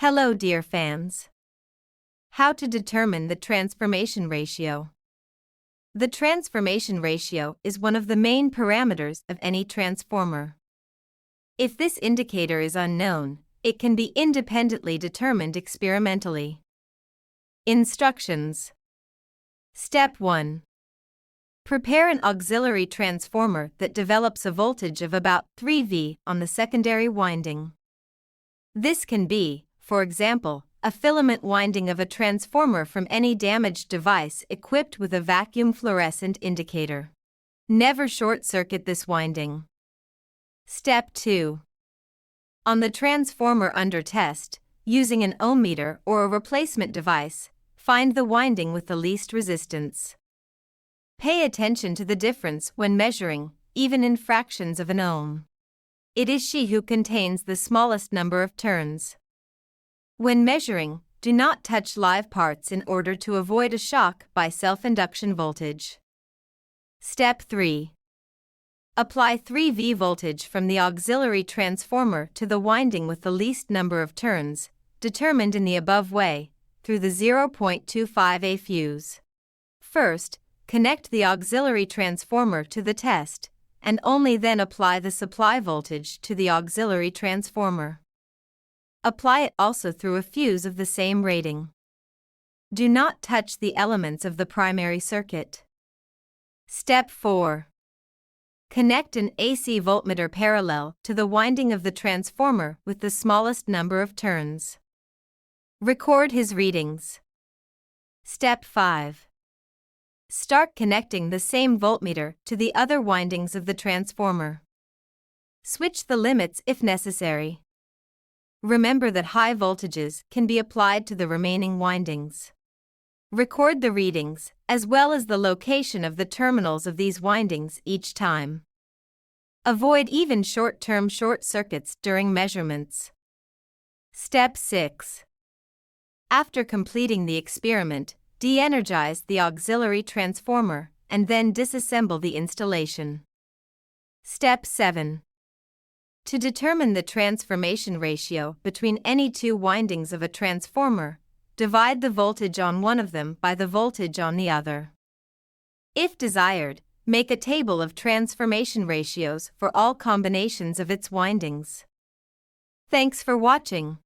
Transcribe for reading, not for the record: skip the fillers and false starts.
Hello, dear fans. How to determine the transformation ratio. The transformation ratio is one of the main parameters of any transformer. If this indicator is unknown, it can be independently determined experimentally. Instructions. Step 1. Prepare an auxiliary transformer that develops a voltage of about 3V on the secondary winding. This can be, for example, a filament winding of a transformer from any damaged device equipped with a vacuum fluorescent indicator. Never short-circuit this winding. Step 2. On the transformer under test, using an ohm meter or a replacement device, find the winding with the least resistance. Pay attention to the difference when measuring, even in fractions of an ohm. It is she who contains the smallest number of turns. When measuring, do not touch live parts in order to avoid a shock by self-induction voltage. Step 3. Apply 3V voltage from the auxiliary transformer to the winding with the least number of turns, determined in the above way, through the 0.25A fuse. First, connect the auxiliary transformer to the test, and only then apply the supply voltage to the auxiliary transformer. Apply it also through a fuse of the same rating. Do not touch the elements of the primary circuit. Step 4. Connect an AC voltmeter parallel to the winding of the transformer with the smallest number of turns. Record his readings. Step 5. Start connecting the same voltmeter to the other windings of the transformer. Switch the limits if necessary. Remember that high voltages can be applied to the remaining windings. Record the readings, as well as the location of the terminals of these windings each time. Avoid even short-term short circuits during measurements. Step 6. After completing the experiment, de-energize the auxiliary transformer and then disassemble the installation. Step 7. To determine the transformation ratio between any two windings of a transformer, divide the voltage on one of them by the voltage on the other. If desired, make a table of transformation ratios for all combinations of its windings. Thanks for watching.